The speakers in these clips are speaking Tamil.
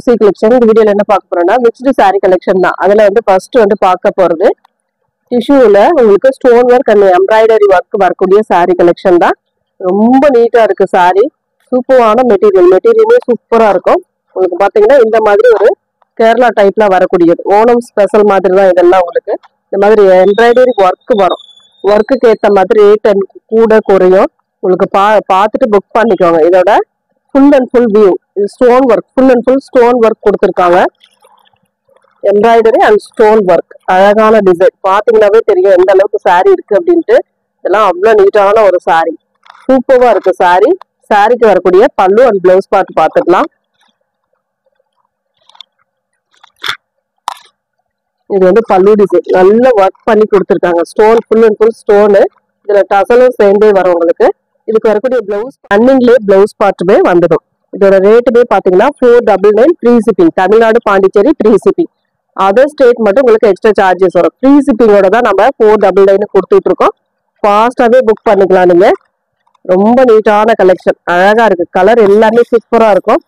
Gypsy collection. இந்த வீடியோல என்ன பார்க்க போறோம்னா mixed saree collection தான். அதுல வந்து ஃபர்ஸ்ட் வந்து பார்க்க போறது டிஷ்யூல உங்களுக்கு stone work and embroidery work வரக்கூடிய saree collection தான். ரொம்ப நீட்டா இருக்கு saree. சூப்பரான மெட்டீரியலே சூப்பரா இருக்கும். உங்களுக்கு பாத்தீங்கன்னா இந்த மாதிரி ஒரு கேரளா டைப்ல வரக்கூடியது. ஓணம் ஸ்பெஷல் மாதிரி தான் இதெல்லாம் உங்களுக்கு. இந்த மாதிரி எம்ப்ராய்டரி ஒர்க் வரும். ஒர்க்குக்கு ஏற்ற மாதிரி ரேட் கூட குறையும். உங்களுக்கு பார்த்துட்டு புக் பண்ணிக்கோங்க. இதோட ஃபுல் அண்ட் ஃபுல் வியூ இது stone work full and full stone work கொடுத்துருக்காங்க. எம்ப்ராய்டரி அண்ட் ஸ்டோன் ஒர்க் அழகான டிசைன் பார்த்தீங்கன்னாவே தெரியும் எந்த அளவுக்கு சாரீ இருக்கு அப்படின்ட்டு. இதெல்லாம் அவ்வளோ நீட்டான ஒரு சாரீ, சூப்பராக இருக்கு சாரீ. சாரீக்கு வரக்கூடிய பல்லு அண்ட் பிளவுஸ் பார்த்து பார்த்துக்கலாம். இது வந்து பல்லு டிசைன் நல்ல ஒர்க் பண்ணி கொடுத்துருக்காங்க. Stone full and full stone. இதுல டசலும் சேர்ந்தே வரும் உங்களுக்கு. இதுக்கு வரக்கூடிய பிளவுஸ் ரன்னிங்லேயே பிளவுஸ் பார்ட்டுமே வந்துடும். இதோட ரேட்டுமே பாத்தீங்கன்னா 499 free shipping. Tamil Nadu Pondicherry free shipping. Other state மட்டும் உங்களுக்கு எக்ஸ்ட்ரா சார்ஜஸ் வரும். ஃப்ரீ ஷிப்பிங்கோட தான் நம்ம 499 கொடுத்துட்டு இருக்கோம். ஃபாஸ்டாவே புக் பண்ணிக்கலாம் நீங்க. ரொம்ப நீட்டான கலெக்ஷன், அழகா இருக்கு. கலர் எல்லாமே சூப்பரா இருக்கும்.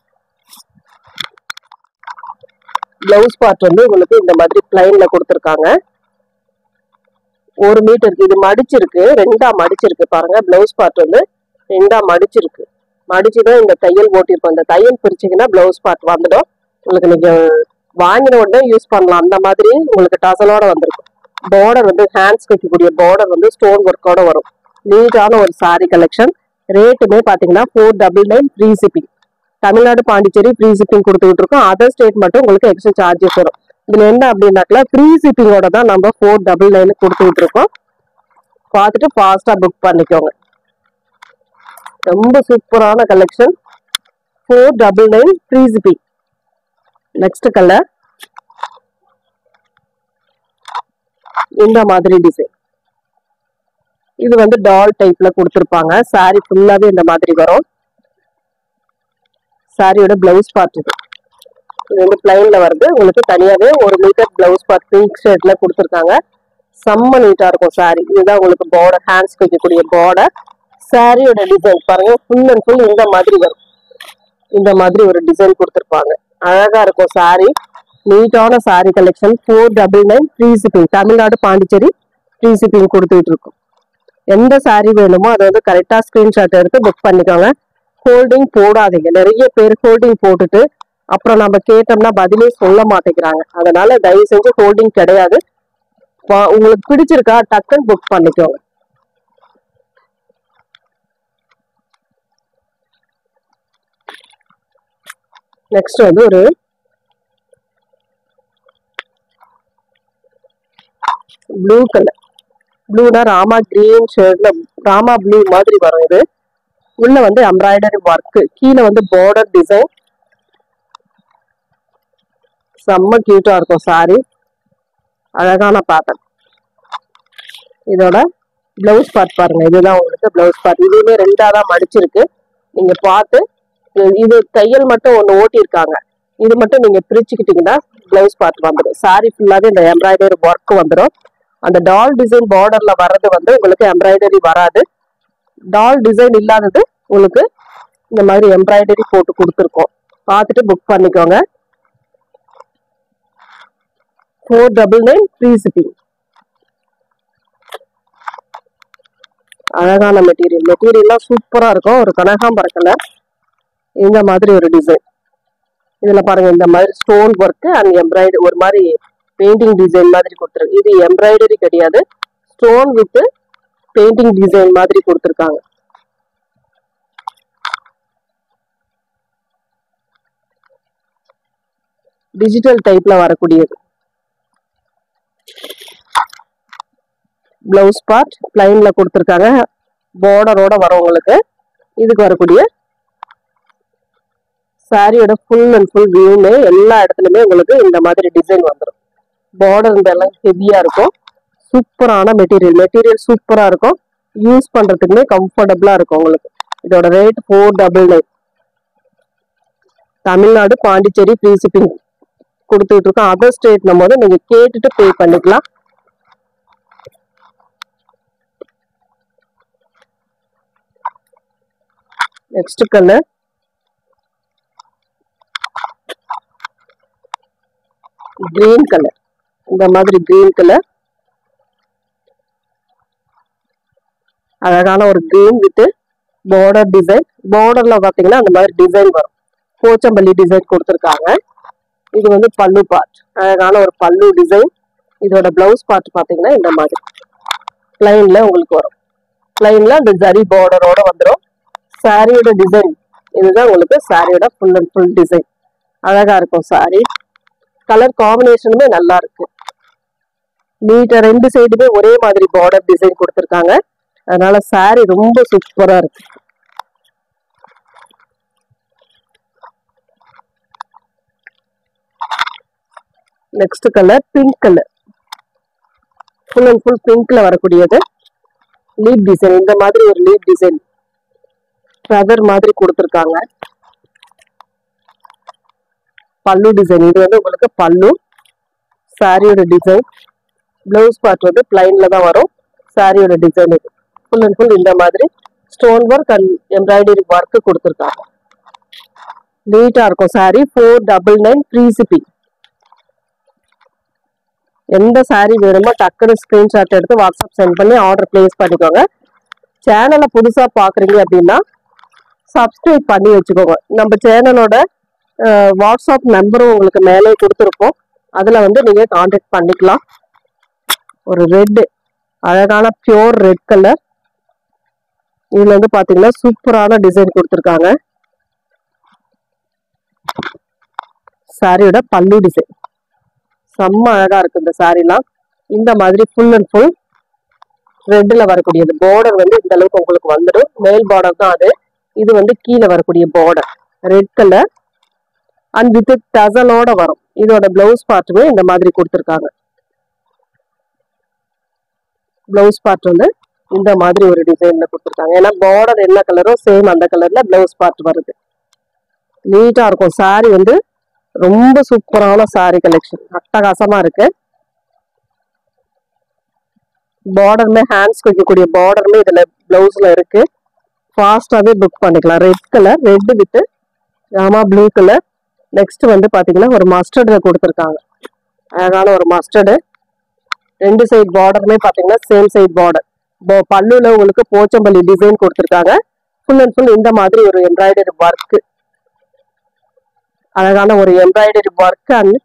பிளவுஸ் பார்ட் வந்து உங்களுக்கு இந்த மாதிரி பிளைன்ல கொடுத்துருக்காங்க. 1 மீட்டருக்கு இது மடிச்சிருக்கு, 2ஆ மடிச்சிருக்கு பாருங்க. பிளவுஸ் பார்ட் வந்து 2ஆ மடிச்சிருக்கு. மடிச்சுதான் இந்த தையல் ஓட்டிருக்கோம். இந்த தையல் பிரிச்சிங்கன்னா பிளவுஸ் பார்ட் வந்துடும். உங்களுக்கு நீங்க வாங்கின உடனே யூஸ் பண்ணலாம். அந்த மாதிரி உங்களுக்கு டசலோட வந்திருக்கும். பார்டர் வந்து ஹேண்ட்ஸ் வைக்கக்கூடிய பார்டர் வந்து ஸ்டோன் ஒர்க்கோட வரும். நீட்டான ஒரு சாரி கலெக்ஷன். ரேட்டுமே பாத்தீங்கன்னா 499 free shipping. Tamil Nadu Pondicherry free shipping கொடுத்துக்கிட்டு இருக்கோம். அதர் ஸ்டேட் மட்டும் உங்களுக்கு எக்ஸ்ட்ரா சார்ஜஸ் வரும். இதுல என்ன அப்படின்னாக்கல ஃப்ரீ ஷிப்பிங்கோட தான் நம்ம 499 கொடுத்துட்டு இருக்கோம். பார்த்துட்டு ஃபாஸ்டா புக் பண்ணிக்கோங்க. ரொம்ப சூப்பரான collection. 499 free shipping. Next colour இந்த மாதிரி டிசைன். இது வந்து டால் டைப்ல கொடுத்துருப்பாங்க. சாரி ஃபுல்லாவே இந்த மாதிரி வரும். சாரியோட பிளவுஸ் பார்ட் இது வந்து பிளைன்ல வருது. உங்களுக்கு தனியாவே 1 மீட்டர் பிளவுஸ் பார்ட் பிங்க் ஷேட்ல கொடுத்துருக்காங்க. செம்ம நீட்டா இருக்கும் சாரி. இதுதான் உங்களுக்கு பார்டர், ஹேண்ட்ஸ் வைக்கக்கூடிய பார்டர். சாரியோட டிசைன் பாருங்க, ஃபுல் அண்ட் ஃபுல் இந்த மாதிரி வரும். இந்த மாதிரி ஒரு டிசைன் கொடுத்துருப்பாங்க. அழகா இருக்கும் சாரி. நீட்டான sorry collection. 499 free shipping. Tamil Nadu Pondicherry free shipping கொடுத்துட்டு இருக்கும். எந்த சாரி வேணுமோ அதை வந்து கரெக்டா ஸ்கிரீன்ஷாட் எடுத்து புக் பண்ணிக்கோங்க. ஹோல்டிங் போடாதீங்க. நிறைய பேர் ஹோல்டிங் போட்டுட்டு அப்புறம் நம்ம கேட்டோம்னா பதிலே சொல்ல மாட்டேங்கிறாங்க. அதனால தயவு செஞ்சு ஹோல்டிங் கிடையாது. உங்களுக்கு பிடிச்சிருக்கா டக்குன்னு புக் பண்ணிக்கோங்க. நெக்ஸ்ட் வந்து ஒரு ப்ளூ கலர். ப்ளூனா ராமா கிரீன் ஷேட்ல ராமா ப்ளூ மாதிரி வரும். இது உள்ள வந்து எம்ப்ராய்டரி ஒர்க், கீழே வந்து பார்டர் டிசைன். செம்ம கியூட்டா இருக்கும் சாரி. அழகான பேட்டர்ன். இதோட பிளவுஸ் பார்ட் பாருங்க. இதுதான் உங்களுக்கு பிளவுஸ் பார்ட். இதுவுமே 2ஆ தான் மடிச்சிருக்கு. நீங்க பார்த்து இது தையல் மட்டும் ஒண்ணு ஓட்டியிருக்காங்க. இது மட்டும் நீங்க பிரிச்சுக்கிட்டீங்கன்னா பிளவுஸ் பார்ட் வந்துடும். சாரி ஃபுல்லாவே இந்த எம்ப்ராய்டரி ஒர்க் வந்துடும். அந்த டால் டிசைன் பார்டர்ல வர்றது வந்து உங்களுக்கு எம்ப்ராய்டரி வராது. டால் டிசைன் இல்லாதது உங்களுக்கு இந்த மாதிரி எம்ப்ராய்டரி போட்டு கொடுத்துருக்கோம். பார்த்துட்டு புக் பண்ணிக்கோங்க. 499 ஃப்ரீ ஷிப்பிங். அழகான மெட்டீரியல்லாம் சூப்பரா இருக்கும். ஒரு கனகாம்பர கலர். இந்த மாதிரி ஒரு டிசைன். இதுல பாருங்க இந்த மாதிரி ஸ்டோன் ஒர்க் அண்ட் எம்ப்ராய்டரி ஒரு மாதிரி பெயிண்டிங் டிசைன் மாதிரி கொடுத்துருக்கு. இது எம்ப்ராய்டரி கிடையாது, ஸ்டோன் வித் பெயிண்டிங் டிசைன் மாதிரி கொடுத்துருக்காங்க. டிஜிட்டல் டைப்ல வரக்கூடியது. பிளவுஸ் பார்ட் பிளைன்ல கொடுத்துருக்காங்க. பார்டரோட வரும் உங்களுக்கு. இதுக்கு வரக்கூடிய சாரியோட ஃபுல் அண்ட் ஃபுல் வியூமே எல்லா இடத்துலயுமே உங்களுக்கு இந்த மாதிரி டிசைன் வந்துடும். பார்டர் இந்த எல்லாம் ஹெவியா இருக்கும். சூப்பரான மெட்டீரியல் சூப்பரா இருக்கும். யூஸ் பண்றதுக்குமே கம்ஃபர்டபுளா இருக்கும் உங்களுக்கு. இதோட rate 499. Tamil Nadu Pondicherry free shipping கொடுத்துட்டு இருக்கோம். அதர் ஸ்டேட்னும் போது நீங்க கேட்டுட்டு பே பண்ணிக்கலாம். நெக்ஸ்ட் கலர் கிரீன் கலர், இந்த மாதிரி கிரீன் கலர் அழகான ஒரு கிரீன் வித் பார்டர் டிசைன். பார்டர்ல பாத்தீங்கன்னா அந்த மாதிரி டிசைன் வரும், போச்சம்பள்ளி டிசைன் கொடுத்துருக்காங்க. இது வந்து பல்லு பார்ட், அழகான ஒரு பல்லு டிசைன். இதோட பிளவுஸ் பார்ட் பாத்தீங்கன்னா இந்த மாதிரி பிளைன்ல உங்களுக்கு வரும். பிளைன்ல அந்த ஜரி பார்டரோட வந்துடும். சாரியோட டிசைன் இதுதான் உங்களுக்கு சாரியோட ஃபுல் அண்ட் ஃபுல் டிசைன். அழகா இருக்கும் சாரி. கலர் காம்பினேஷனுமே நல்லா இருக்கு. நீட்டா ரெண்டு சைடுமே ஒரே மாதிரி பார்டர் டிசைன் கொடுத்துருக்காங்க. அதனால சாரி ரொம்ப சூப்பரா இருக்கு. Next colour pink colour, full and full பிங்க்ல வரக்கூடியது. லீப் டிசைன், இந்த மாதிரி ஒரு லீப் டிசைன் ஃபெதர் மாதிரி கொடுத்துருக்காங்க. பல்லு டிசைன், இது வந்து உங்களுக்கு பல்லு. சாரியோட டிசைன். பிளவுஸ் பார்ட் வந்து பிளைன்ல தான் வரும். சாரியோட டிசைன் இது ஃபுல் அண்ட் ஃபுல் இந்த மாதிரி stone work and embroidery work கொடுத்துருக்காங்க. நீட்டா இருக்கும் சாரி. 499 free shipping. எந்த சாரி வேணுமோ டக்குனு ஸ்கிரீன்ஷாட் எடுத்து வாட்ஸ்அப் சென்ட் பண்ணி ஆர்டர் பிளேஸ் பண்ணிக்கோங்க. சேனலை புதுசா பாக்குறீங்க அப்படின்னா சப்ஸ்கிரைப் பண்ணி வச்சுக்கோங்க. நம்ம சேனலோட வாட்ஸ்அப் நம்பரும் உங்களுக்கு மேலே கொடுத்துருப்போம். அதுல வந்து நீங்க கான்டாக்ட் பண்ணிக்கலாம். ஒரு ரெட், அழகான பியூர் ரெட் கலர். இதுல வந்து பாத்தீங்கன்னா சூப்பரான டிசைன் கொடுத்துருக்காங்க. சாரியோட பல்லு டிசைன் செம்ம அழகா இருக்கு. இந்த சாரிலாம் இந்த மாதிரி ஃபுல் அண்ட் ஃபுல் ரெட்ல வரக்கூடியது. பார்டர் வந்து இந்த அளவுக்கு உங்களுக்கு வந்துடும். மேல் பார்டர் தான் அது. இது வந்து கீழே வரக்கூடிய border red colour and with டசலோட வரும். இதோட பிளவுஸ் பார்ட்டுமே இந்த மாதிரி கொடுத்துருக்காங்க. பிளவுஸ் பார்ட் வந்து இந்த மாதிரி ஒரு டிசைன்ல கொடுத்துருக்காங்க. ஏன்னா பார்டர் என்ன கலரோ சேம் அந்த கலர்ல பிளவுஸ் பார்ட் வருது. நீட்டா இருக்கும் சாரி. வந்து ரொம்ப சூப்பரான சாரி கலெக்ஷன், அட்டகாசமா இருக்கு. பார்டருமே ஹேண்ட்ஸ் வைக்கக்கூடிய பார்டருமே இதுல பிளவுஸ்ல இருக்கு. ஃபாஸ்டாவே புக் பண்ணிக்கலாம். Red colour, red with Rama blue colour. Next வந்து பாத்தீங்கன்னா ஒரு மஸ்டர்ட்ல கொடுத்துருக்காங்க. அழகான ஒரு மஸ்டர்டு. ரெண்டு சைட் பார்டருமே பாத்தீங்கன்னா சேம் சைட் பார்டர். பல்லுல உங்களுக்கு போச்சம்பள்ளி டிசைன் கொடுத்துருக்காங்க. ஃபுல் அண்ட் ஃபுல் இந்த மாதிரி ஒரு எம்ப்ராய்டரி ஒர்க், அழகான ஒரு எம்ப்ராய்டரி ஒர்க் அண்ட்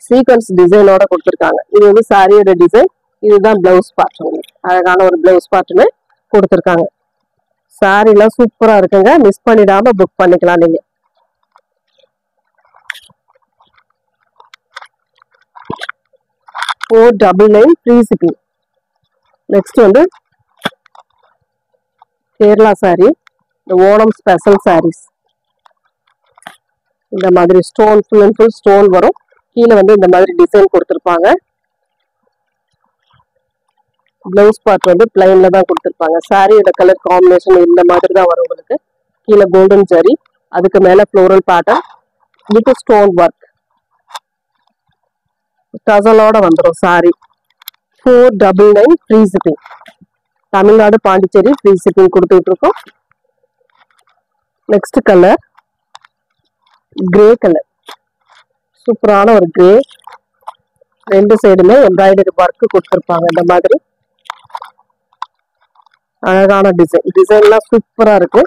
சீக்வன்ஸ் டிசைனோட கொடுத்துருக்காங்க. இது வந்து சாரியோட டிசைன். இதுதான் பிளவுஸ் பார்ட். அழகான ஒரு பிளவுஸ் பார்ட்டுமே கொடுத்துருக்காங்க. சாரி எல்லாம் சூப்பரா இருக்குங்க. மிஸ் பண்ணிடாம புக் பண்ணிக்கலாம் நீங்க. $499 ஃப்ரீ ஷிப்பிங். நெக்ஸ்ட் வந்து கேரளா சாரி, இந்த ஓணம் ஸ்பெஷல் சாரீஸ். இந்த மாதிரி stone full and full stone வரும். கீழே வந்து இந்த மாதிரி டிசைன் கொடுத்துருப்பாங்க. பிளவுஸ் பார்ட் வந்து பிளைன்ல தான் கொடுத்துருப்பாங்க. சாரியோட கலர் காம்பினேஷன் இந்த மாதிரி தான் வரும் உங்களுக்கு. கீழே கோல்டன் ஜரி, அதுக்கு மேல floral pattern with stone work டசலோட வந்துடும் sorry. 499 free shipping. Tamil Nadu Pondicherry free shipping கொடுத்துட்டு இருக்கோம். நெக்ஸ்ட் கலர் கிரே கலர், சூப்பரான ஒரு கிரே. ரெண்டு சைடுமே எம்ப்ராய்டரி ஒர்க் கொடுத்துருப்பாங்க. இந்த மாதிரி அழகான டிசைன். டிசைன்லாம் சூப்பரா இருக்கு.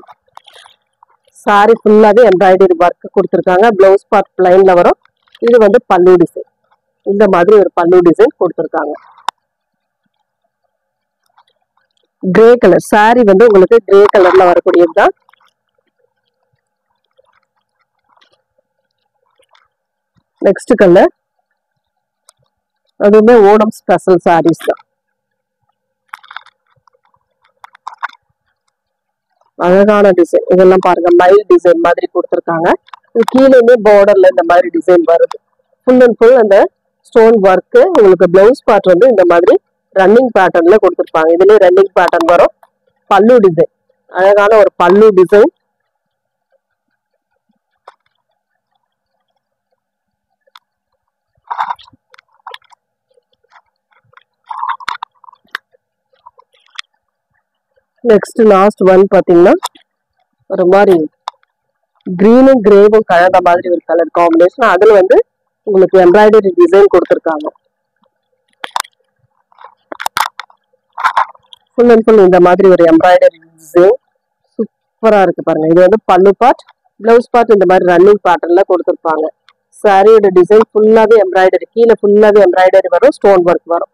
சாரி ஃபுல்லாவே எம்ப்ராய்டரி ஒர்க் கொடுத்துருக்காங்க. பிளவுஸ் பார்ட் பிளைன்ல வரும். இது வந்து பல்லு டிசைன். இந்த மாதிரி ஒரு பல்லு டிசைன் கொடுத்துருக்காங்க. கிரே கலர் சாரி வந்து உங்களுக்கு கிரே கலர்ல வரக்கூடியது தான். நெக்ஸ்ட் கலர் அதுவுமே ஓணம் ஸ்பெஷல் சாரீஸ் தான். அழகான டிசைன். இதெல்லாம் பாருங்க மைல் டிசைன் மாதிரி கொடுத்துருக்காங்க. இது கீழே பார்டர்ல இந்த மாதிரி டிசைன் வருது. ஃபுல் அண்ட் ஃபுல் அந்த ஸ்டோன் ஒர்க். உங்களுக்கு பிளவுஸ் பார்ட் வந்து இந்த மாதிரி ரன்னிங் பேட்டர்ன்ல கொடுத்துருப்பாங்க. இதுலயே ரன்னிங் பேட்டர்ன் வரும். பல்லு டிசைன், அழகான ஒரு பல்லு டிசைன். நெக்ஸ்ட் லாஸ்ட் ஒன் பாத்தீங்கன்னா ஒரு மாதிரி கிரீனும் கிரேவும் கலந்த மாதிரி ஒரு கலர் காம்பினேஷன். அதுல வந்து உங்களுக்கு எம்ப்ராய்டரி டிசைன் கொடுத்துருக்காங்க. ஃபுல் அண்ட் ஃபுல் இந்த மாதிரி ஒரு எம்ப்ராய்டரி டிசைன் சூப்பரா இருக்கு பாருங்க. இது வந்து பல்லு பார்ட், பிளவுஸ் பார்ட் இந்த மாதிரி ரன்னிங் பேட்டர்ன்ல கொடுத்துருப்பாங்க. சாரியோட டிசைன் ஃபுல்லாவே எம்ப்ராய்டரி, கீழே ஃபுல்லாவே எம்ப்ராய்டரி வரும், ஸ்டோன் ஒர்க் வரும்.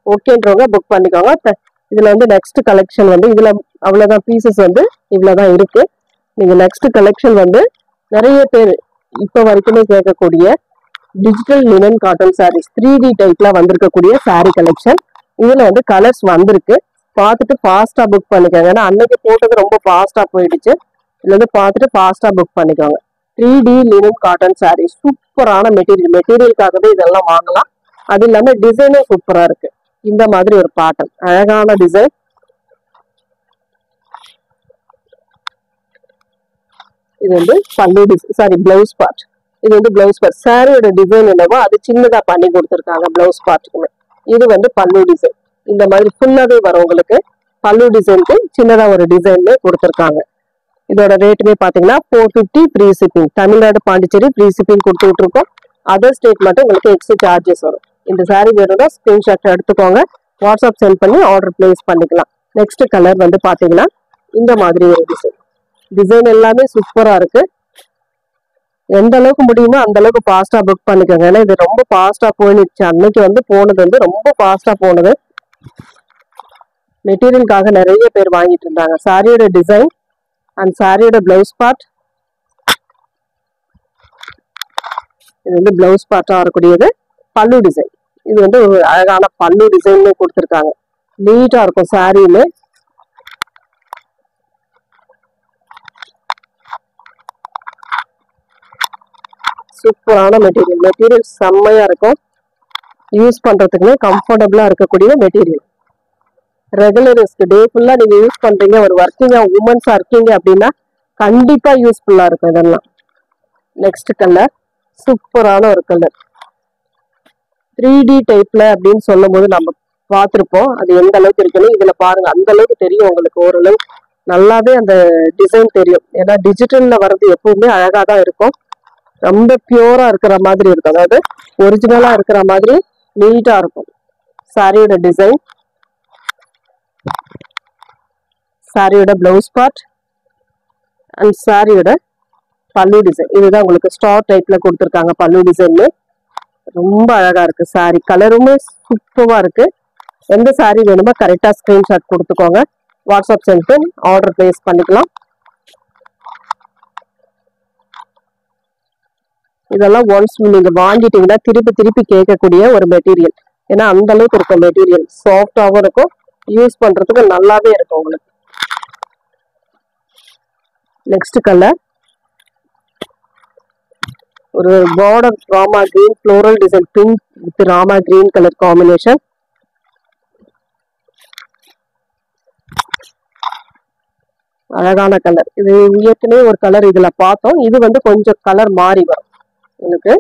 ஓகேன்றவங்க புக் பண்ணிக்கோங்க. இதுல வந்து நெக்ஸ்ட் கலெக்ஷன் வந்து இதுல அவ்வளவுதான் பீசஸ் வந்து இவ்வளவுதான் இருக்கு. நீங்க நெக்ஸ்ட் கலெக்ஷன் வந்து நிறைய பேர் இப்ப வரைக்குமே கேட்கக்கூடிய digital linen cotton saris 3D டைப்ல வந்திருக்கக்கூடிய சாரி கலெக்ஷன். இதுல வந்து கலர்ஸ் வந்திருக்கு, பார்த்துட்டு ஃபாஸ்டா புக் பண்ணிக்கோங்க. ஏன்னா அன்னைக்கு போட்டது ரொம்ப ஃபாஸ்டா போயிடுச்சு. இதுல வந்து பார்த்துட்டு ஃபாஸ்டா புக் பண்ணிக்கோங்க. 3D லினன் காட்டன் சாரீஸ் சூப்பரான மெட்டீரியலுக்காகவே இதெல்லாம் வாங்கலாம். அது இல்லாம டிசைனும் சூப்பரா இருக்கு. இந்த மாதிரி ஒரு பேட்டர்ன், அழகான டிசைன். இது வந்து பல்லு டிசைன், பிளவுஸ் பார்ட். இது வந்து பிளவுஸ் பார்ட். சாரியோட டிசைன் என்னவோ அது சின்னதா பண்ணி கொடுத்துருக்காங்க பிளவுஸ் பார்ட்டுக்குமே. இது வந்து பல்லு டிசைன். இந்த மாதிரி ஃபுல்லாவே வரும் உங்களுக்கு. பல்லு டிசைனுக்கு சின்னதா ஒரு டிசைன்ல கொடுத்துருக்காங்க. இதோட ரேட்டுமே பாத்தீங்கன்னா 450 free shipping. Tamil Nadu, Pondicherry free shipping கொடுத்துட்டு இருக்கோம். அதர் ஸ்டேட் மட்டும் உங்களுக்கு எக்ஸ்ட்ரா சார்ஜஸ் வரும். இந்த சாரி வேணும்னா ஸ்கிரீன்ஷாட் எடுத்துக்கோங்க, வாட்ஸ்அப் சென்ட் பண்ணி ஆர்டர் பிளேஸ் பண்ணிக்கலாம். நெக்ஸ்ட் கலர் வந்து பாத்தீங்கன்னா இந்த மாதிரி ஒரு டிசைன் எல்லாமே சூப்பரா இருக்கு. எந்த அளவுக்கு முடியுமோ அந்த அளவுக்கு ஃபாஸ்டா புக் பண்ணிக்கோங்க. ஏன்னா இது ரொம்ப ஃபாஸ்டா போயிடுச்சு. அன்னைக்கு வந்து போனது வந்து ரொம்ப ஃபாஸ்டா போனது. மெட்டீரியலுக்காக நிறைய பேர் வாங்கிட்டு இருந்தாங்க. சாரியோட டிசைன் அண்ட் சாரியோட பிளவுஸ் பார்ட். இது வந்து பிளவுஸ் பார்ட்டா வரக்கூடியது. பல்லு டிசைன், இது வந்து ஒரு அழகான பல்லு டிசைன் கொடுத்துருக்காங்க. நீட்டா இருக்கும் சாரியுமே. சூப்பரான மெட்டீரியல் செம்மையா இருக்கும். யூஸ் பண்றதுக்குமே கம்ஃபர்டபுளா இருக்கக்கூடிய மெட்டீரியல். ரெகுலர் டே ஃபுல்லா நீங்க யூஸ் பண்றீங்க, ஒரு ஒர்க்கிங்கா உமன்ஸா இருக்கீங்க அப்படின்னா கண்டிப்பா யூஸ்ஃபுல்லா இருக்கும் இதெல்லாம். நெக்ஸ்ட் கலர் சூப்பரான ஒரு கலர். 3D டைப்ல அப்படின்னு சொல்லும் போது நம்ம பார்த்திருப்போம், அது எந்த அளவுக்கு இருக்குன்னு. இதுல பாருங்க, அந்த அளவுக்கு தெரியும் உங்களுக்கு. ஓரளவு நல்லாவே அந்த டிசைன் தெரியும். ஏன்னா டிஜிட்டல்ல வர்றது எப்பவுமே அழகா தான் இருக்கும். ரொம்ப பியூரா இருக்கிற மாதிரி இருக்கும், அதாவது ஒரிஜினலா இருக்கிற மாதிரி நீட்டா இருக்கும். சாரியோட டிசைன், சாரியோட பிளவுஸ் பார்ட் அண்ட் சாரியோட பல்லு டிசைன். இதுதான் உங்களுக்கு ஸ்டார் டைப்ல கொடுத்துருக்காங்க. பல்லு டிசைன் ரொம்ப அழகா இருக்கு. சாரி கலருமே சூப்பரா இருக்கு. எந்த சாரி வேணுமோ கரெக்டா ஸ்கிரீன்ஷாட் கொடுத்துக்கோங்க, வாட்ஸ்அப் சென்ட் பண்ணி ஆர்டர் பிளேஸ் பண்ணிக்கலாம். இதெல்லாம் ஒன்ஸ் நீங்க வாங்கிட்டீங்கன்னா திருப்பி திருப்பி கேட்கக்கூடிய ஒரு மெட்டீரியல். ஏன்னா அந்த அளவுக்கு இருக்கும் மெட்டீரியல். சாஃப்டாவும் இருக்கும், யூஸ் பண்றதுக்கு நல்லாவே இருக்கும் உங்களுக்கு. நெக்ஸ்ட் கலர் ஒரு border Rama green, floral design, pink with Rama green colour combination. அழகான கலர். இது ஏற்கனவே ஒரு கலர் இதுல பார்த்தோம். இது வந்து கொஞ்சம் கலர் மாறி வரும், உங்களுக்கு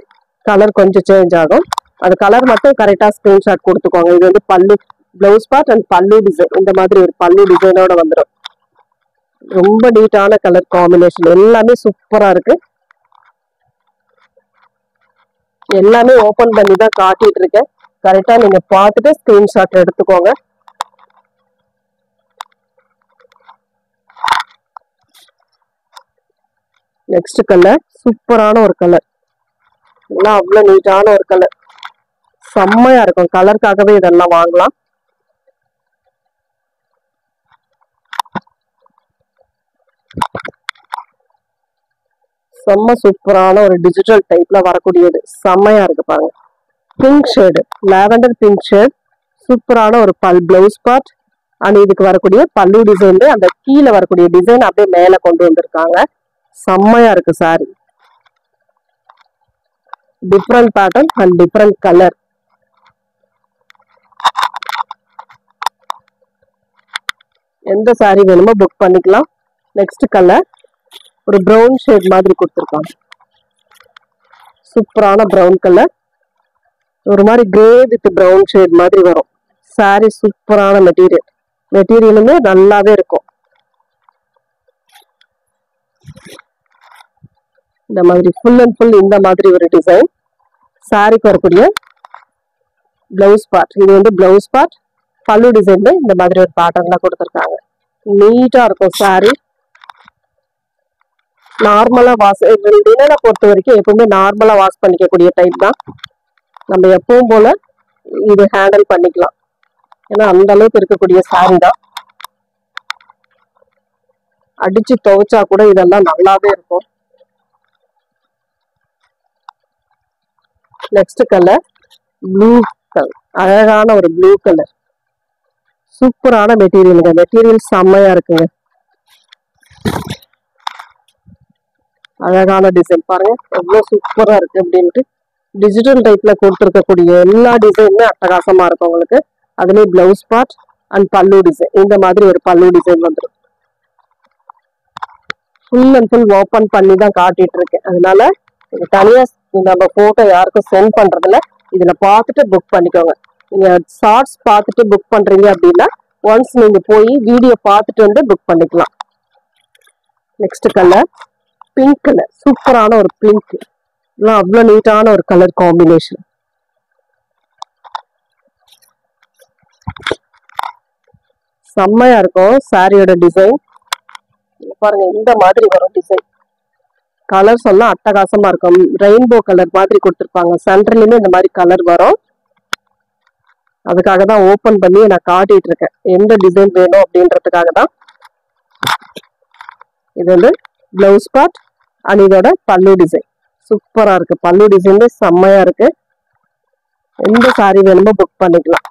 கலர் கொஞ்சம் சேஞ்ச் ஆகும். அது கலர் மட்டும் கரெக்டா ஸ்கிரீன்ஷாட் கொடுத்துக்கோங்க. இது வந்து பல்லு, பிளவுஸ் பார்ட் அண்ட் பல்லு டிசைன். இந்த மாதிரி ஒரு பல்லு டிசைனோட வந்துடும். ரொம்ப நீட்டான கலர் காம்பினேஷன், எல்லாமே சூப்பரா இருக்கு. எல்லாமே ஓபன் பண்ணி தான் காட்டிட்டு இருக்கேன். கரெக்டா நீங்க பார்த்துட்டு ஸ்கிரீன்ஷாட் எடுத்துக்கோங்க. நெக்ஸ்ட் கலர் சூப்பரான ஒரு கலர். இதெல்லாம் அவ்வளவு நீட்டான ஒரு கலர், செம்மையா இருக்கும். கலருக்காகவே இதெல்லாம் வாங்கலாம். செம்ம சூப்பரான ஒரு டிஜிட்டல் டைப்ல வரக்கூடியது. செம்மையா இருக்கு பாருங்க. Pink shade, lavender pink shade. சூப்பரான ஒரு பிளவுஸ் பார்ட் அண்ட் இதுக்கு வரக்கூடிய பல்லு டிசைன். அந்த கீழே வரக்கூடிய டிசைன் அப்படியே மேல கொண்டு வந்திருக்காங்க. செம்மையா இருக்கு sorry. Different pattern and different colour. எந்த சாரி வேணுமோ புக் பண்ணிக்கலாம். நெக்ஸ்ட் கலர் ஒரு ப்ரௌன் ஷேட் மாதிரி கொடுத்துருக்காங்க. சூப்பரான ப்ரௌன் கலர், ஒரு மாதிரி கிரே வித் ப்ரௌன் ஷேட் மாதிரி வரும். சாரி சூப்பரான மெட்டீரியலுமே நல்லாவே இருக்கும். இந்த மாதிரி ஃபுல் அண்ட் ஃபுல் இந்த மாதிரி ஒரு டிசைன். சாரிக்கு வரக்கூடிய பிளவுஸ் பார்ட். இது வந்து பிளவுஸ் பார்ட். பல்லு டிசைன்ல இந்த மாதிரி ஒரு பேட்டர்ன்ல கொடுத்துருக்காங்க. நீட்டா இருக்கும் சாரி. நார்மலா டிசைனை பொறுத்த வரைக்கும் எப்பவுமே நார்மலா வாஷ் பண்ணிக்கக்கூடிய டைப் தான். நம்ம எப்பவும் போல இது ஹேண்டில் பண்ணிக்கலாம். ஏன்னா அந்த அளவுக்கு இருக்கக்கூடிய சாரி தான். அடிச்சு துவைச்சா கூட இதெல்லாம் நல்லாவே இருக்கும். Next colour blue colour. அழகான ஒரு ப்ளூ கலர். சூப்பரான மெட்டீரியலுங்க. மெட்டீரியல் செம்மையா இருக்குங்க. அழகான டிசைன் பாருங்க எவ்வளவு சூப்பரா இருக்கு அப்படின்ட்டு. டிஜிட்டல் டைப்ல கொடுத்துருக்கக்கூடிய எல்லா டிசைனுமே அட்டகாசமா இருக்கும் உங்களுக்கு. அதுலயே பிளவுஸ் பார்ட் அண்ட் பல்லு டிசைன். இந்த மாதிரி ஒரு பல்லு டிசைன் வந்துடும். ஃபுல் அண்ட் ஃபுல் ஓப்பன் பண்ணி தான் காட்டிட்டு இருக்கேன். அதனால தனியா நம்ம போட்டோ யாருக்கும் சென்ட் பண்றதுல இதுல பார்த்துட்டு புக் பண்ணிக்கோங்க. நீங்க ஷார்ட்ஸ் பார்த்துட்டு புக் பண்றீங்க அப்படின்னா ஒன்ஸ் நீங்க போய் வீடியோ பார்த்துட்டு வந்து புக் பண்ணிக்கலாம். Next colour pink colour. சூப்பரான ஒரு பிங்க். இதெல்லாம் அவ்வளவு நீட்டான ஒரு கலர் காம்பினேஷன். செம்மையா இருக்கும் சாரியோட டிசைன். பாருங்க இந்த மாதிரி வரும் டிசைன். கலர்ஸ் எல்லாம் அட்டகாசமா இருக்கும். ரெயின்போ கலர் மாதிரி கொடுத்துருப்பாங்க. சென்டர்லயுமே இந்த மாதிரி கலர் வரும். அதுக்காக தான் ஓபன் பண்ணி நான் காட்டிட்டு இருக்கேன். எந்த டிசைன் வேணும் அப்படின்றதுக்காக தான். இது வந்து பிளவுஸ் பார்ட் அண்ட் இதோட பல்லு டிசைன். சூப்பரா இருக்கு. பல்லு டிசைன் செம்மையா இருக்கு. எந்த சாரி வேணுமோ புக் பண்ணிக்கலாம்.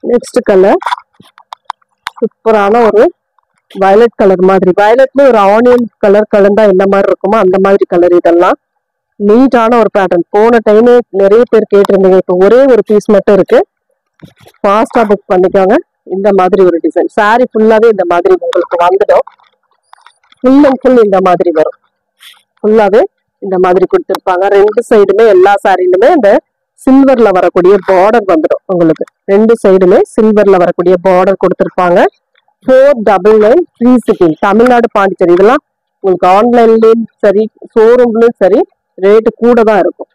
நெக்ஸ்ட் கலர் சூப்பரான ஒரு வயலட் கலர் மாதிரி. வயலட்ல ஒரு ஆனியன் கலர் கலந்தா என்ன மாதிரி இருக்குமோ அந்த மாதிரி கலர். இதெல்லாம் நீட்டான ஒரு பேட்டர்ன். போன டைமே நிறைய பேர் கேட்டிருந்தீங்க. இப்போ ஒரே ஒரு பீஸ் மட்டும் இருக்கு. ஃபாஸ்டா புக் பண்ணிக்கோங்க. இந்த மாதிரி ஒரு டிசைன். சாரி ஃபுல்லாவே இந்த மாதிரி உங்களுக்கு வந்துடும். ஃபுல் அண்ட் ஃபுல் இந்த மாதிரி வரும். ஃபுல்லாவே இந்த மாதிரி கொடுத்துருப்பாங்க. ரெண்டு சைடுமே எல்லா சாரிலுமே இந்த சில்வர்ல வரக்கூடிய பார்டர் வந்துடும் உங்களுக்கு. ரெண்டு சைடுமே சில்வர்ல வரக்கூடிய பார்டர் கொடுத்துருப்பாங்க. 499 ஃப்ரீ ஷிப்பிங். தமிழ்நாடு பாண்டிச்சேரி. இதெல்லாம் உங்களுக்கு ஆன்லைன்லயும் சரி ஷோரூம்லயும் சரி ரேட்டு கூட தான் இருக்கும்.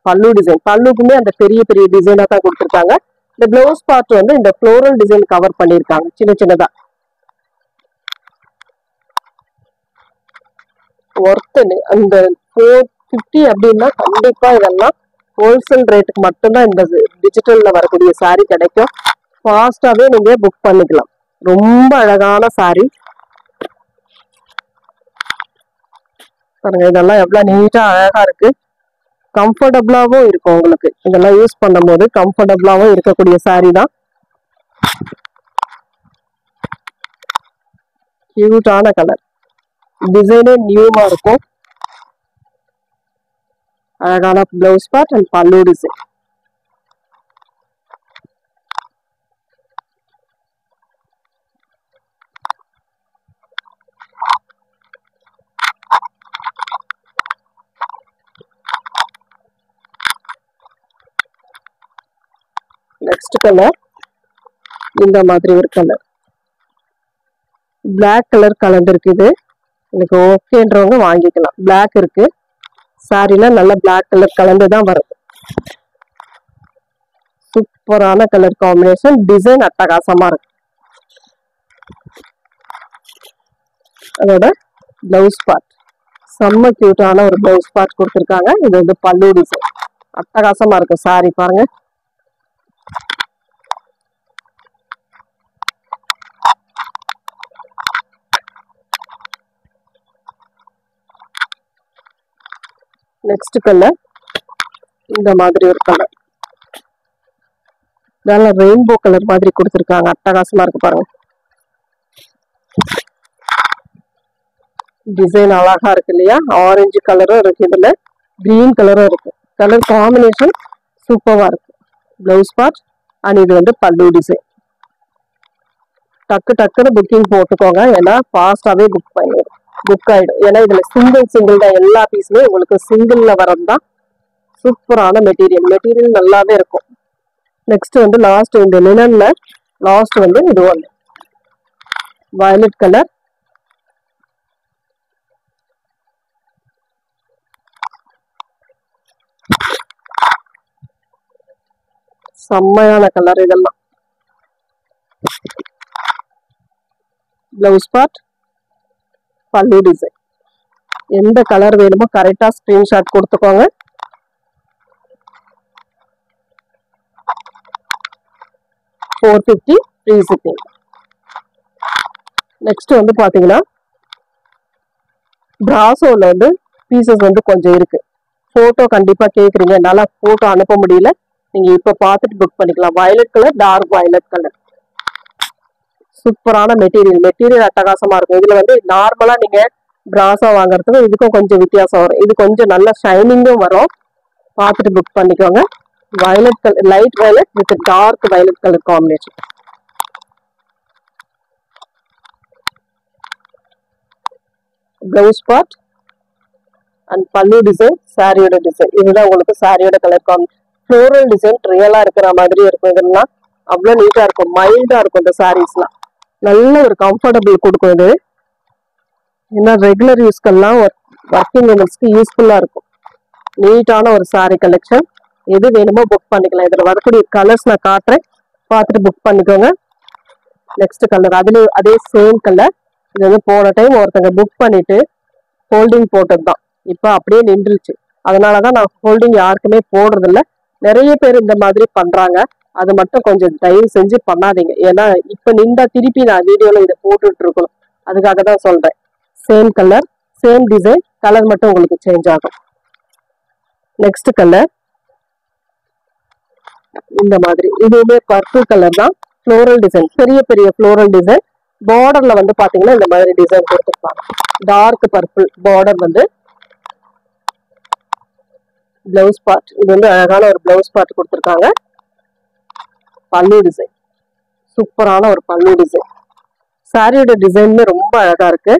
பல்லு டிசைன். பல்லுக்குமே அந்த பெரிய பெரிய டிசைனா தான் கொடுத்துருக்காங்க. இந்த பிளவுஸ் பார்ட் வந்து இந்த ஃப்ளோரல் டிசைன் கவர் பண்ணியிருக்காங்க சின்ன சின்னதா. ஒர்த்து அந்த 450 அப்படின்னா கண்டிப்பா இதெல்லாம் ஹோல்சேல் ரேட்டுக்கு மட்டும்தான் இந்த டிஜிட்டல்ல வரக்கூடிய சாரி கிடைக்கும். ஃபாஸ்டாவே நீங்க புக் பண்ணிக்கலாம். ரொம்ப அழகான சாரி பாருங்க. இதெல்லாம் எவ்வளவு நீட்டா அழகா இருக்கு. கம்ஃபர்டபுளாவும் இருக்கும் உங்களுக்கு. இதெல்லாம் யூஸ் பண்ணும் போது கம்ஃபர்டபுளாவும் இருக்கக்கூடிய சாரி தான். கியூட்டான கலர். டிசைனே நியூவா இருக்கும். அழகான பிளவுஸ் பார்ட் அண்ட் பல்லு டிசைன். நெக்ஸ்ட் கலர் இந்த மாதிரி ஒரு கலர். பிளாக் கலர் கலந்துருக்கு. இது எனக்கு ஓகேன்றவங்க வாங்கிக்கலாம். பிளாக் இருக்கு சாரில. நல்ல பிளாக் கலர் கலந்துதான் வருது. சூப்பரான கலர் காம்பினேஷன். டிசைன் அட்டகாசமா இருக்கு. அதோட பிளவுஸ் பார்ட் செம்ம கியூட்டான ஒரு பிளவுஸ் பார்ட் கொடுத்துருக்காங்க. இது வந்து பல்லு டிசைன். அட்டகாசமா இருக்கு சாரி பாருங்க. நெக்ஸ்ட் கலர் இந்த மாதிரி ஒரு கலர். நல்ல ரெயின்போ கலர் மாதிரி கொடுத்துருக்காங்க. அட்டகாசமா இருக்கு பாருங்க. டிசைன் அழகா இருக்கு இல்லையா? ஆரஞ்சு கலரும் இருக்கு. இதுல கிரீன் கலரும் இருக்கு. கலர் காம்பினேஷன் சூப்பரா இருக்கு. பிளவுஸ் பார்ட் அண்ட் இது வந்து பல்லு டிசைன். டக்கு டக்குன்னு புக்கிங் போட்டுக்கோங்க. ஏன்னா ஃபாஸ்டாவே புக் ஆயிடும். ஏன்னா இதுல சிங்கிள் தான். எல்லா பீஸுமே உங்களுக்கு சிங்கிள்ல வரது தான் சூப்பரான மெட்டீரியல் நல்லாவே இருக்கும். நெக்ஸ்ட் வந்து லாஸ்ட் இந்த லினன்ல லாஸ்ட் வந்து இது ஒன்று வயலட் கலர். செம்மையான கலர் இதெல்லாம். பிளவுஸ் பார்ட், பல்லு டிசைன். எந்த கலர் வேணுமோ கரெக்டா ஸ்கிரீன்ஷாட் கொடுத்துக்கோங்க. $450 ஃப்ரீ ஷிப்பிங். நெக்ஸ்ட் வந்து பாத்தீங்கன்னா பிராசோல வந்து பீசஸ் வந்து கொஞ்சம் இருக்கு. போட்டோ கண்டிப்பா கேக்குறீங்க, என்னால போட்டோ அனுப்ப முடியல. நீங்க இப்ப பார்த்துட்டு புக் பண்ணிக்கலாம். Violet colour, dark violet colour. சூப்பரான மெட்டீரியல் அட்டகாசமா இருக்கும். இதுல வந்து நார்மலா நீங்க பிராசா வாங்குறதுக்கும் இதுக்கும் கொஞ்சம் வித்தியாசம் வரும். இது கொஞ்சம் நல்ல ஷைனிங்கும் வரும். பார்த்துட்டு புக் பண்ணிக்கோங்க. Violet colour, light violet with dark violet colour combination. Blouse part and பல்லு டிசைன், சாரியோட டிசைன். இதுதான் உங்களுக்கு சாரியோட கலர் காம்பினேஷன். ஃப்ளோரல் டிசைன் ரியலா இருக்கிற மாதிரி இருக்கும். இதெல்லாம் அவ்வளவு நீட்டா இருக்கும், மைல்டா இருக்கும். இந்த சாரீஸ்லாம் நல்ல ஒரு கம்ஃபர்டபுள் கொடுக்கும். இது ஏன்னா ரெகுலர் யூஸ்க்கெல்லாம் ஒர்க்கிங் உமன்ஸ்க்கு யூஸ்ஃபுல்லா இருக்கும். நீட்டான ஒரு சாரி கலெக்ஷன். எது வேணுமோ புக் பண்ணிக்கலாம். இதுல வரக்கூடிய கலர்ஸ் நான் காட்டுறேன், பார்த்துட்டு புக் பண்ணிக்கோங்க. நெக்ஸ்ட் கலர் அதுல அதே சேம் கலர். இது வந்து போன டைம் ஒருத்தங்க புக் பண்ணிட்டு ஹோல்டிங் போட்டது தான், இப்ப அப்படியே நின்றுச்சு. அதனாலதான் நான் ஹோல்டிங் யாருக்குமே போடுறது இல்ல. நிறைய பேர் இந்த மாதிரி பண்றாங்க. அது மட்டும் கொஞ்சம் தயவு செஞ்சு பண்ணாதீங்க. ஏன்னா இப்ப நின்றா திருப்பி நான் வீடியோல இதை போட்டுட்டு இருக்கணும். அதுக்காக தான் சொல்றேன். Same colour, same design, colour மட்டும் உங்களுக்கு சேஞ்ச் ஆகும். நெக்ஸ்ட் கலர் இந்த மாதிரி, இதுவுமே பர்பிள் கலர் தான். ஃப்ளோரல் டிசைன், பெரிய பெரிய ஃப்ளோரல் டிசைன். பார்டர்ல வந்து பாத்தீங்கன்னா இந்த மாதிரி டிசைன் கொடுத்துருப்பாங்க. டார்க் பர்பிள் பார்டர் வந்து பிளவுஸ் பார்ட். இது வந்து அழகான ஒரு பிளவுஸ் பார்ட் கொடுத்துருக்காங்க. பல்லு டிசைன், சூப்பரான ஒரு பல்லு டிசைன். சாரியோட டிசைனுமே ரொம்ப அழகா இருக்கு.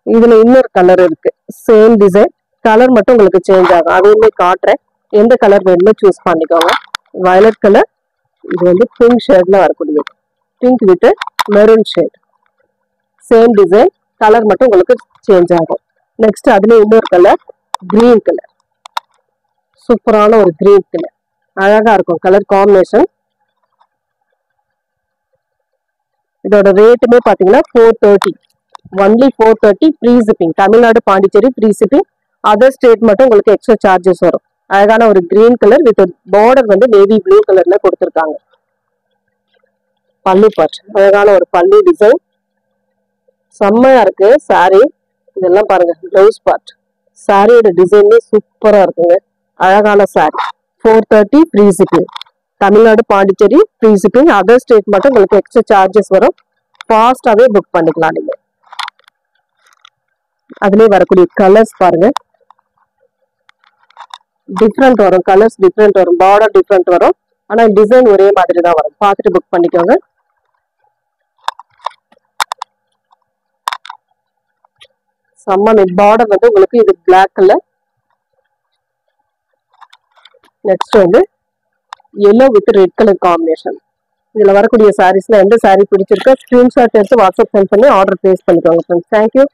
இதுல இன்னொரு கலர் இருக்கு, சேம் டிசைன், கலர் மட்டும் உங்களுக்கு சேஞ்ச் ஆகும். அதையுமே காட்டுறேன். எந்த கலர் வேணுமோ சூஸ் பண்ணிக்கோங்க. வயலட் கலர், இது வந்து பிங்க் ஷேட்ல வரக்கூடியது. Pink with maroon shade. Same design, colour மட்டும் உங்களுக்கு சேஞ்ச் ஆகும். நெக்ஸ்ட் அதுல இன்னொரு கலர், கிரீன் கலர். சூப்பரான ஒரு கிரீன் கலர், அழகா இருக்கும் கலர் காம்பினேஷன். இதோட ரேட்டுமே பாத்தீங்கன்னா 430, only 430 free shipping. Tamil Nadu, Pondicherry free shipping. Other state மட்டும் உங்களுக்கு எக்ஸ்ட்ரா சார்ஜஸ் வரும். அழகான ஒரு கிரீன் கலர் வித் பார்டர் வந்து நேவி ப்ளூ கலர்ல கொடுத்துருக்காங்க. பல்லு பார்ட், அழகான ஒரு பல்லு டிசைன், செம்மையா இருக்கு சாரி. இதெல்லாம் பாருங்க. பிளவுஸ் பார்ட், சாரியோட டிசைனே சூப்பரா இருக்குங்க. அழகான sorry. 430 free shipping. Tamil Nadu, Pondicherry free shipping. Other state மட்டும் உங்களுக்கு எக்ஸ்ட்ரா சார்ஜஸ் வரும். ஃபாஸ்டாவே புக் பண்ணிக்கலாம் நீங்க. அதுலயே வரக்கூடிய கலர்ஸ் பாருங்க, டிஃப்ரெண்ட் வரும். கலர்ஸ் டிஃப்ரெண்ட் வரும், பார்டர் டிஃப்ரெண்ட் வரும். ஆனா டிசைன் ஒரே மாதிரி தான் வரும். பார்த்துட்டு புக் பண்ணிக்கோங்க. செம்ம பார்டர் வந்து உங்களுக்கு இது பிளாக் கலர். நெக்ஸ்ட் வந்து yellow with red colour combination. இதுல வரக்கூடிய சாரீஸ்ல எந்த சாரீ பிடிச்சிருக்கோ ஸ்கிரீன்ஷாட் எடுத்து வாட்ஸ்அப் சென்ட் பண்ணி ஆர்டர் பிளேஸ் பண்ணிக்கோங்க ஃப்ரெண்ட்ஸ். தேங்க்யூ.